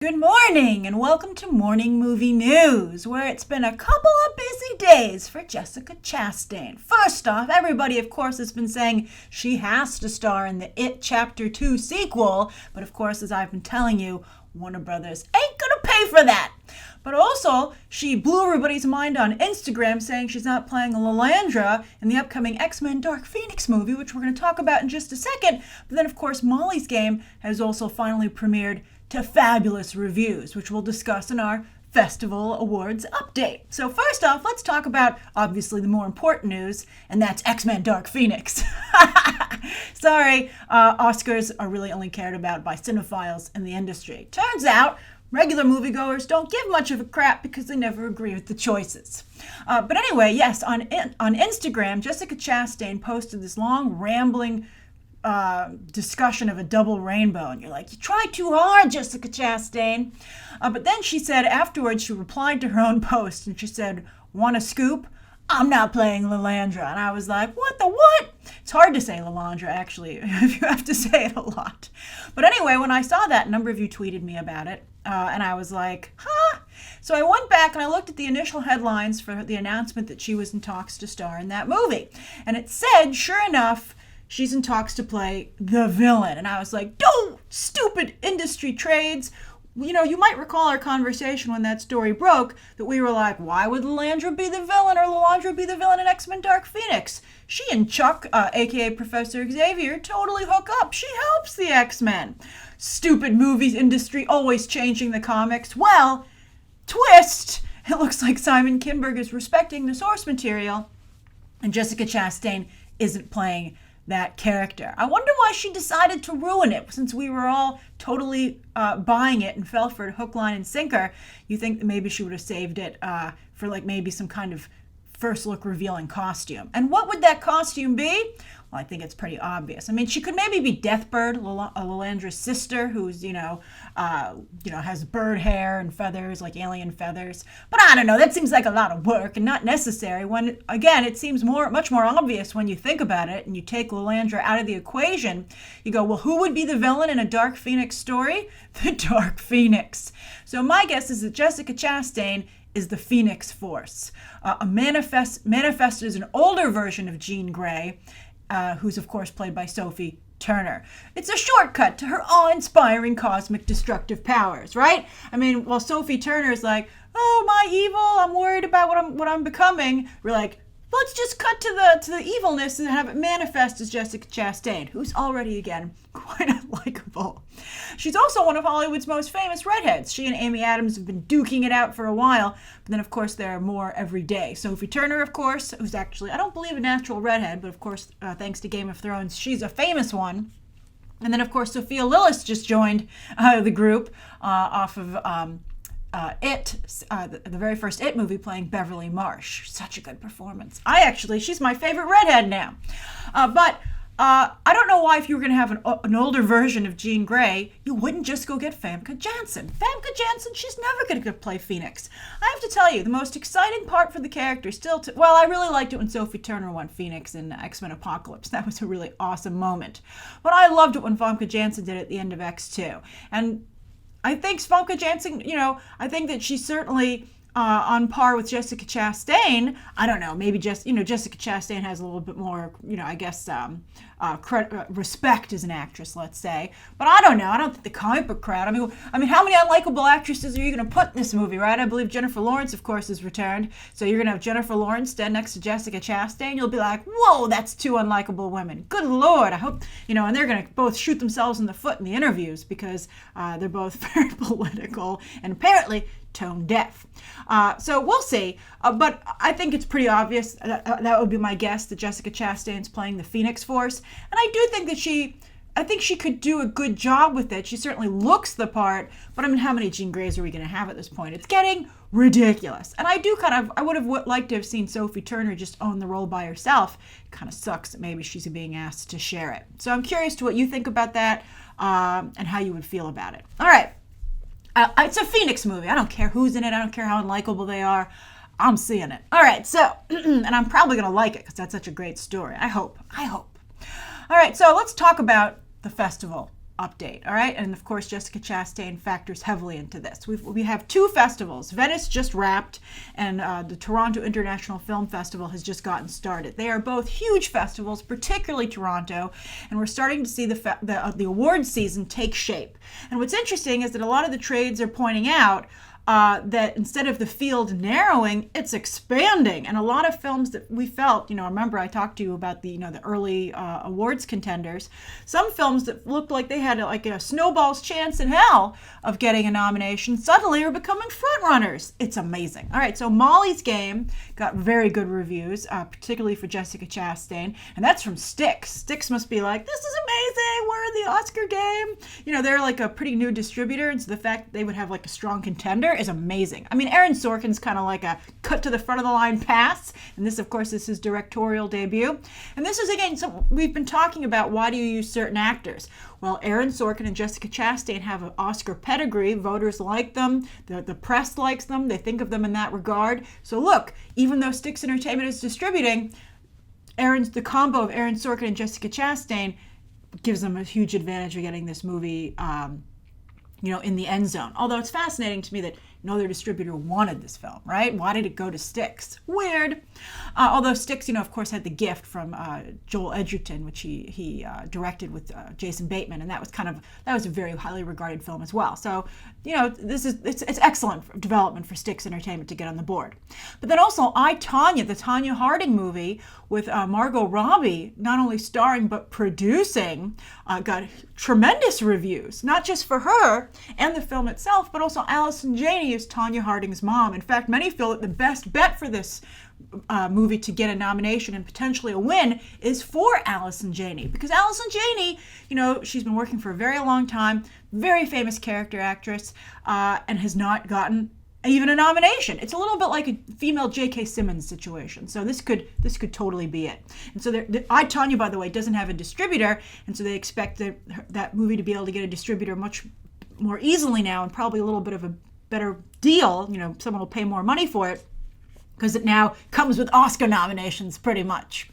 Good morning and welcome to Morning Movie News, where it's been a couple of busy days for Jessica Chastain. First off, everybody, of course, has been saying she has to star in the It Chapter 2 sequel, but of course, as I've been telling you, Warner Brothers ain't gonna pay for that. But also, she blew everybody's mind on Instagram saying she's not playing Lilandra in the upcoming X-Men Dark Phoenix movie, which we're going to talk about in just a second. But then, of course, Molly's Game has also finally premiered to fabulous reviews, which we'll discuss in our Festival Awards update. So first off, let's talk about, obviously, the more important news, and that's X-Men Dark Phoenix. Sorry, Oscars are really only cared about by cinephiles in the industry. Turns out, regular moviegoers don't give much of a crap because they never agree with the choices. But anyway, yes, on Instagram, Jessica Chastain posted this long, rambling discussion of a double rainbow, and you're like, you tried too hard, Jessica Chastain. But then she said afterwards, she replied to her own post, and she said, want a scoop? I'm not playing Lilandra. And I was like, what the what? It's hard to say Lilandra, actually, if you have to say it a lot. But anyway, when I saw that, a number of you tweeted me about it, and I was like, huh? So I went back and I looked at the initial headlines for the announcement that she was in talks to star in that movie. And it said, sure enough, she's in talks to play the villain. And I was like, don't, stupid industry trades. You know, you might recall our conversation when that story broke, that we were like, why would Lilandra be the villain or Lilandra be the villain in X-Men Dark Phoenix? She and Chuck, a.k.a. Professor Xavier, totally hook up. She helps the X-Men. Stupid movies industry, always changing the comics. Well, twist! It looks like Simon Kinberg is respecting the source material, and Jessica Chastain isn't playing that character. I wonder why she decided to ruin it, since we were all totally buying it and fell for it hook, line, and sinker. You think that maybe she would have saved it for like maybe some kind of first look revealing costume. And what would that costume be? Well, I think it's pretty obvious. I mean, she could maybe be Deathbird, Lilandra's sister, who's, has bird hair and feathers, like alien feathers. But I don't know, that seems like a lot of work and not necessary when, again, it seems much more obvious when you think about it and you take Lilandra out of the equation. You go, well, who would be the villain in a Dark Phoenix story? The Dark Phoenix. So my guess is that Jessica Chastain is the Phoenix Force. Manifested as an older version of Jean Grey, who's of course played by Sophie Turner. It's a shortcut to her awe-inspiring cosmic destructive powers, right? I mean, while Sophie Turner is like, oh, my evil, I'm worried about what I'm becoming, we're like, let's just cut to the evilness and have it manifest as Jessica Chastain, who's already, again, quite unlikable. She's also one of Hollywood's most famous redheads. She and Amy Adams have been duking it out for a while, but then, of course, there are more every day. Sophie Turner, of course, who's actually, I don't believe, a natural redhead, but, of course, thanks to Game of Thrones, she's a famous one. And then, of course, Sophia Lillis just joined the group off of the very first It movie, playing Beverly Marsh. Such a good performance. She's my favorite redhead now. But I don't know why, if you were going to have an older version of Jean Grey, you wouldn't just go get Famke Janssen. Famke Janssen, she's never going to play Phoenix. I have to tell you, the most exciting part for the character I really liked it when Sophie Turner won Phoenix in X-Men Apocalypse. That was a really awesome moment. But I loved it when Famke Janssen did it at the end of X2. And I think Famke Janssen, I think that she's certainly on par with Jessica Chastain. I don't know, maybe Jessica Chastain has a little bit more, respect as an actress, let's say. But I don't know. I don't think the comic book crowd. I mean, how many unlikable actresses are you going to put in this movie, right? I believe Jennifer Lawrence, of course, has returned. So you're going to have Jennifer Lawrence stand next to Jessica Chastain. You'll be like, whoa, that's two unlikable women. Good Lord. I hope, and they're going to both shoot themselves in the foot in the interviews because they're both very political and apparently tone deaf. So we'll see. But I think it's pretty obvious. That would be my guess, that Jessica Chastain's playing the Phoenix Force. And I do think that I think she could do a good job with it. She certainly looks the part, but I mean, how many Jean Greys are we going to have at this point? It's getting ridiculous. And I would have liked to have seen Sophie Turner just own the role by herself. It kind of sucks that maybe she's being asked to share it. So I'm curious to what you think about that and how you would feel about it. All right. It's a Phoenix movie. I don't care who's in it. I don't care how unlikable they are. I'm seeing it. All right. So, and I'm probably going to like it because that's such a great story. I hope. All right. So let's talk about the festival update, all right? And of course, Jessica Chastain factors heavily into this. We have two festivals. Venice just wrapped, and the Toronto International Film Festival has just gotten started. They are both huge festivals, particularly Toronto, and we're starting to see the awards season take shape. And what's interesting is that a lot of the trades are pointing out that instead of the field narrowing, it's expanding. And a lot of films that we felt, remember I talked to you about the early awards contenders. Some films that looked like they had like a snowball's chance in hell of getting a nomination suddenly are becoming front runners. It's amazing. All right, so Molly's Game got very good reviews, particularly for Jessica Chastain, and that's from Styx. Styx must be like, this is amazing. We're in the Oscar game. They're like a pretty new distributor, and so the fact that they would have like a strong contender is amazing. I mean, Aaron Sorkin's kind of like a cut to the front of the line pass, and this, of course, is his directorial debut. And this is, again, so we've been talking about why do you use certain actors. Well, Aaron Sorkin and Jessica Chastain have an Oscar pedigree. Voters like them. The press likes them. They think of them in that regard. So look, even though Styx Entertainment is distributing, the combo of Aaron Sorkin and Jessica Chastain gives them a huge advantage of getting this movie in the end zone. Although it's fascinating to me that no other distributor wanted this film, right? Why did it go to Styx? Weird. Although Styx, of course, had the gift from Joel Edgerton, which he directed with Jason Bateman, and that was a very highly regarded film as well. So, it's excellent development for Styx Entertainment to get on the board. But then also I, Tonya, the Tonya Harding movie with Margot Robbie, not only starring but producing, got tremendous reviews, not just for her and the film itself, but also Allison Janney is Tonya Harding's mom. In fact, many feel that the best bet for this movie to get a nomination and potentially a win is for Allison Janney, because Allison Janney, she's been working for a very long time, very famous character actress, and has not gotten even a nomination. It's a little bit like a female J.K. Simmons situation. So this could totally be it. And so I, Tonya, by the way, doesn't have a distributor, and so they expect that movie to be able to get a distributor much more easily now, and probably a little bit of a better deal. Someone will pay more money for it, because it now comes with Oscar nominations pretty much.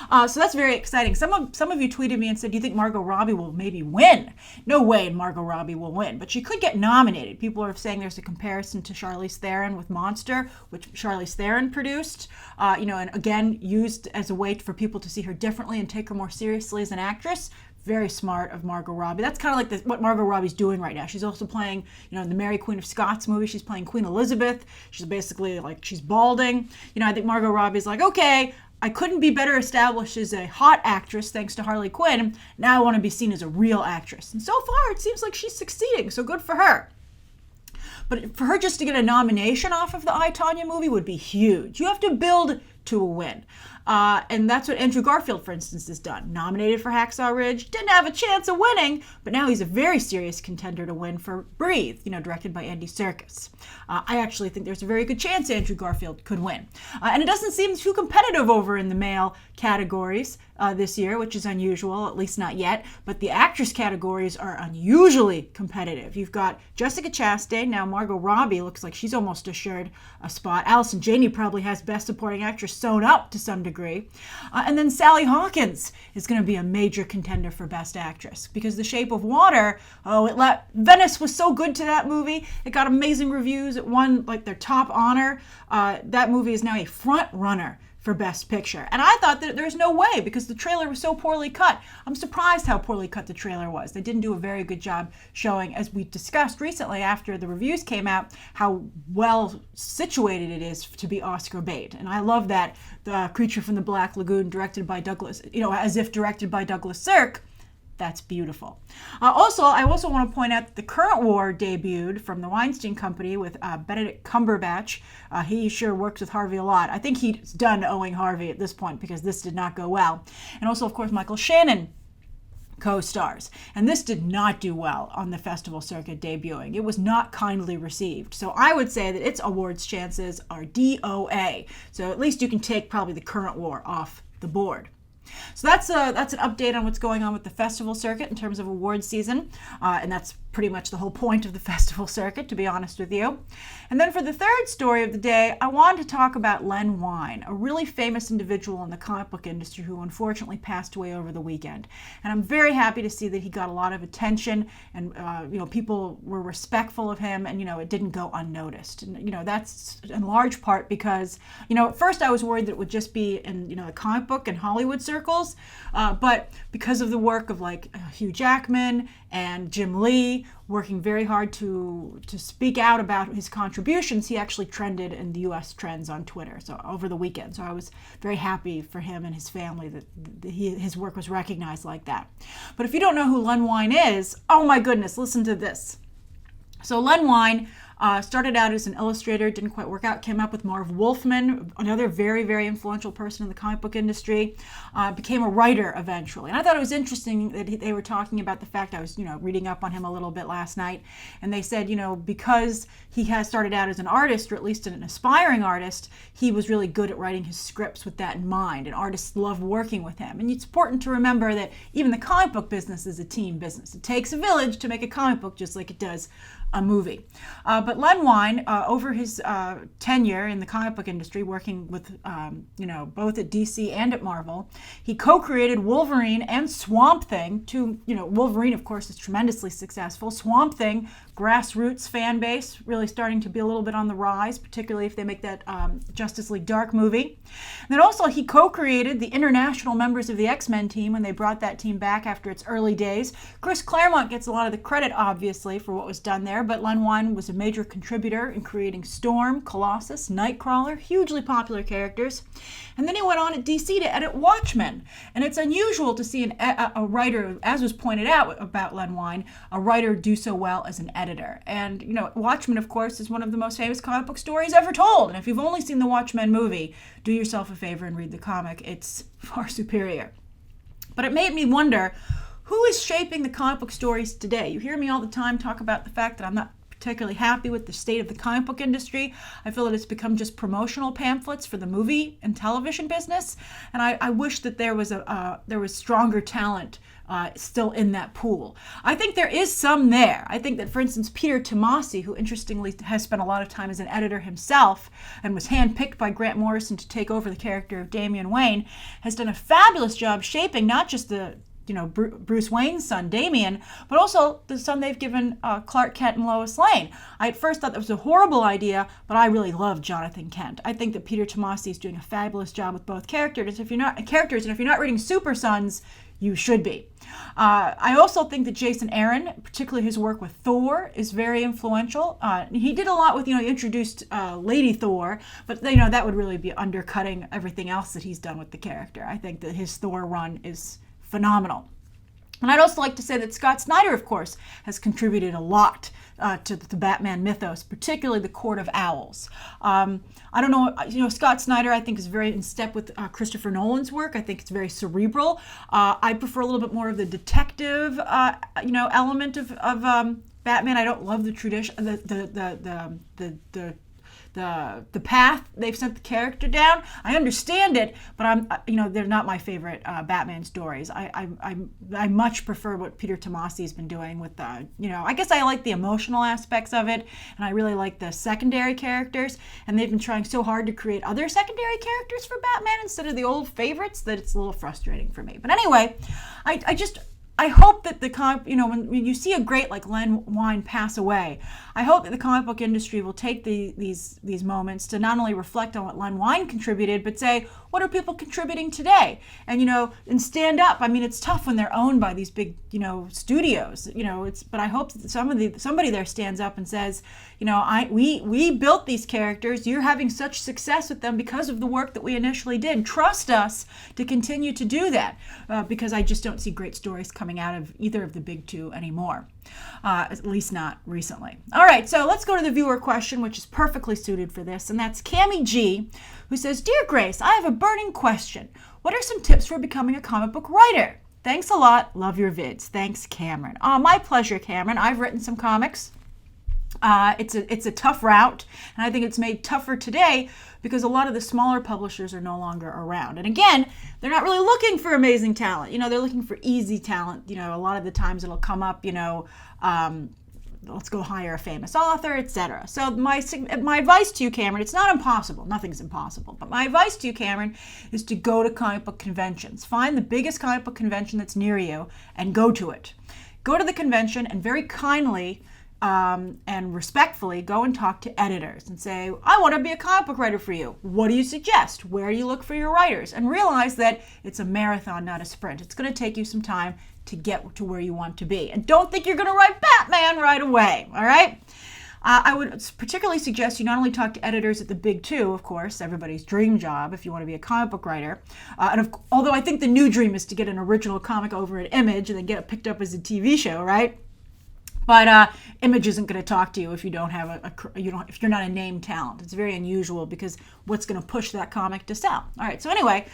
So that's very exciting. Some of you tweeted me and said, do you think Margot Robbie will maybe win? No way Margot Robbie will win, but she could get nominated. People are saying there's a comparison to Charlize Theron with Monster, which Charlize Theron produced, and again, used as a way for people to see her differently and take her more seriously as an actress. Very smart of Margot Robbie. That's kind of like what Margot Robbie's doing right now. She's also playing, in the Mary Queen of Scots movie, she's playing Queen Elizabeth. She's basically like, she's balding. I think Margot Robbie's like, okay, I couldn't be better established as a hot actress thanks to Harley Quinn. Now I want to be seen as a real actress. And so far, it seems like she's succeeding, so good for her. But for her just to get a nomination off of the I, Tonya movie would be huge. You have to build to a win. And that's what Andrew Garfield, for instance, has done. Nominated for Hacksaw Ridge, didn't have a chance of winning, but now he's a very serious contender to win for Breathe, directed by Andy Serkis. I actually think there's a very good chance Andrew Garfield could win. And it doesn't seem too competitive over in the male categories this year, which is unusual, at least not yet. But the actress categories are unusually competitive. You've got Jessica Chastain, now Margot Robbie looks like she's almost assured a spot. Allison Janney probably has Best Supporting Actress sewn up to some degree. And then Sally Hawkins is going to be a major contender for Best Actress, because The Shape of Water, Venice was so good to that movie. It got amazing reviews. It won like their top honor. That movie is now a front runner for Best Picture. And I thought that there's no way, because the trailer was so poorly cut. I'm surprised how poorly cut the trailer was. They didn't do a very good job showing, as we discussed recently after the reviews came out, how well situated it is to be Oscar bait. And I love that The Creature from the Black Lagoon, directed by Douglas, as if directed by Douglas Sirk. That's beautiful. I also want to point out that The Current War debuted from the Weinstein Company with Benedict Cumberbatch. He sure works with Harvey a lot. I think he's done owing Harvey at this point, because this did not go well. And also, of course, Michael Shannon co-stars. And this did not do well on the festival circuit debuting. It was not kindly received. So I would say that its awards chances are DOA. So at least you can take probably The Current War off the board. So that's an update on what's going on with the festival circuit in terms of awards season, and that's pretty much the whole point of the festival circuit, to be honest with you. And then for the third story of the day, I wanted to talk about Len Wein, a really famous individual in the comic book industry who unfortunately passed away over the weekend. And I'm very happy to see that he got a lot of attention, and people were respectful of him, and it didn't go unnoticed. And that's in large part because at first I was worried that it would just be in the comic book and Hollywood circles, but because of the work of like Hugh Jackman and Jim Lee working very hard to speak out about his contributions, he actually trended in the U.S. trends on Twitter over the weekend. So I was very happy for him and his family that his work was recognized like that. But if you don't know who Len Wein is, oh my goodness, listen to this. So Len Wein started out as an illustrator, didn't quite work out, came up with Marv Wolfman, another very, very influential person in the comic book industry, became a writer eventually. And I thought it was interesting that they were talking about the fact, I was, reading up on him a little bit last night, and they said, because he has started out as an artist, or at least an aspiring artist, he was really good at writing his scripts with that in mind, and artists love working with him. And it's important to remember that even the comic book business is a team business. It takes a village to make a comic book, just like it does a movie. But Len Wein, over his tenure in the comic book industry, working with, both at DC and at Marvel, he co-created Wolverine and Swamp Thing. Wolverine, of course, is tremendously successful. Swamp Thing, grassroots fan base, really starting to be a little bit on the rise, particularly if they make that Justice League Dark movie. And then also he co-created the international members of the X-Men team when they brought that team back after its early days. Chris Claremont gets a lot of the credit, obviously, for what was done there, but Len Wein was a major contributor in creating Storm, Colossus, Nightcrawler, hugely popular characters. And then he went on at DC to edit Watchmen. And it's unusual to see a writer, as was pointed out about Len Wein, a writer do so well as an editor. And, Watchmen, of course, is one of the most famous comic book stories ever told. And if you've only seen the Watchmen movie, do yourself a favor and read the comic. It's far superior. But it made me wonder, who is shaping the comic book stories today? You hear me all the time talk about the fact that I'm not particularly happy with the state of the comic book industry. I feel that it's become just promotional pamphlets for the movie and television business, and I wish that there was stronger talent still in that pool. I think there is some there. I think that, for instance, Peter Tomasi, who interestingly has spent a lot of time as an editor himself and was handpicked by Grant Morrison to take over the character of Damian Wayne, has done a fabulous job shaping not just the Bruce Wayne's son, Damian, but also the son they've given Clark Kent and Lois Lane. I at first thought that was a horrible idea, but I really love Jonathan Kent. I think that Peter Tomasi is doing a fabulous job with both characters. And if you're not reading Super Sons, you should be. I also think that Jason Aaron, particularly his work with Thor, is very influential. He did a lot with, he introduced Lady Thor, but that would really be undercutting everything else that he's done with the character. I think that his Thor run is phenomenal. And I'd also like to say that Scott Snyder, of course, has contributed a lot to the Batman mythos, particularly the Court of Owls. I don't know, Scott Snyder, I think, is very in step with Christopher Nolan's work. I think it's very cerebral. I prefer a little bit more of the detective, element of Batman. I don't love the tradition, the path they've sent the character down. I understand it, but they're not my favorite Batman stories. I much prefer what Peter Tomasi has been doing with I guess I like the emotional aspects of it, and I really like the secondary characters, and they've been trying so hard to create other secondary characters for Batman instead of the old favorites that it's a little frustrating for me. But anyway, I hope that when you see a great like Len Wein pass away, I hope that the comic book industry will take these moments to not only reflect on what Len Wein contributed, but say, what are people contributing today? And stand up. I mean, it's tough when they're owned by these big, studios. But I hope that somebody there stands up and says, we built these characters. You're having such success with them because of the work that we initially did. Trust us to continue to do that, because I just don't see great stories coming out of either of the big two anymore, at least not recently. All right, so let's go to the viewer question, which is perfectly suited for this, and that's Cammie G, who says, Dear Grace, I have a burning question. What are some tips for becoming a comic book writer? Thanks a lot. Love your vids. Thanks, Cameron. My pleasure, Cameron. I've written some comics. It's a tough route, and I think it's made tougher today because a lot of the smaller publishers are no longer around. And again, they're not really looking for amazing talent. They're looking for easy talent. A lot of the times it'll come up, let's go hire a famous author, etc. So my advice to you, Cameron, it's not impossible. Nothing's impossible. But my advice to you, Cameron, is to go to comic book conventions. Find the biggest comic book convention that's near you and go to it. Go to the convention and very kindly and respectfully go and talk to editors and say, I want to be a comic book writer for you. What do you suggest? Where do you look for your writers? And realize that it's a marathon, not a sprint. It's going to take you some time to get to where you want to be. And don't think you're going to write Batman right away, all right? I would particularly suggest you not only talk to editors at the big two, of course, everybody's dream job if you want to be a comic book writer. Although I think the new dream is to get an original comic over at Image and then get it picked up as a TV show, right? But Image isn't going to talk to you if you don't have if you're not a named talent. It's very unusual because what's going to push that comic to sell? All right. So anyway,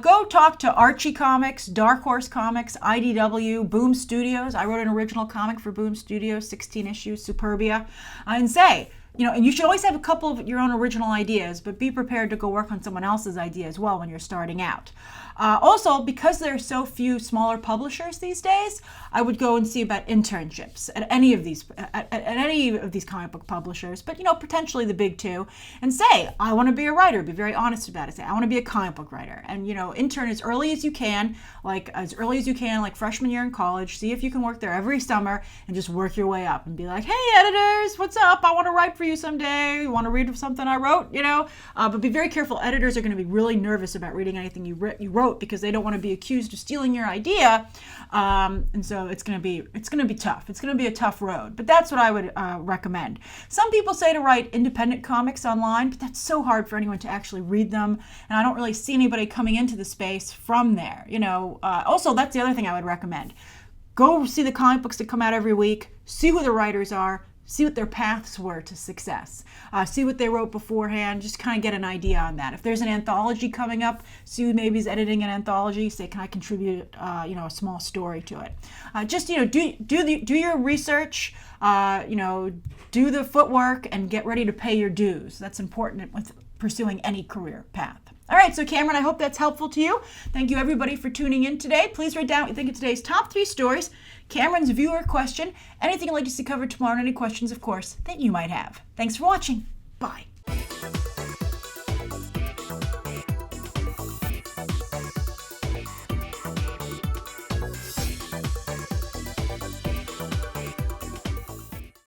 go talk to Archie Comics, Dark Horse Comics, IDW, Boom Studios. I wrote an original comic for Boom Studios, 16 issues, Superbia, and say, and you should always have a couple of your own original ideas, but be prepared to go work on someone else's idea as well when you're starting out. Also, because there are so few smaller publishers these days, I would go and see about internships at any of these comic book publishers, but potentially the big two, and say, I want to be a writer. Be very honest about it. Say, I want to be a comic book writer, and intern as early as you can, like freshman year in college. See if you can work there every summer and just work your way up and be like, hey, editors, what's up? I want to write for you someday. You want to read something I wrote? But be very careful. Editors are going to be really nervous about reading anything you wrote because they don't want to be accused of stealing your idea, and so it's going to be tough. It's going to be a tough road, but that's what I would recommend. Some people say to write independent comics online, but that's so hard for anyone to actually read them, and I don't really see anybody coming into the space from there. Also, that's the other thing I would recommend. Go see the comic books that come out every week. See who the writers are. See what their paths were to success. See what they wrote beforehand. Just kind of get an idea on that. If there's an anthology coming up, see who maybe is editing an anthology. Say, can I contribute, a small story to it? Do your research. Do the footwork and get ready to pay your dues. That's important with pursuing any career path. All right, so Cameron, I hope that's helpful to you. Thank you, everybody, for tuning in today. Please write down what you think of today's top 3 stories, Cameron's viewer question, anything you'd like to see covered tomorrow, and any questions, of course, that you might have. Thanks for watching. Bye.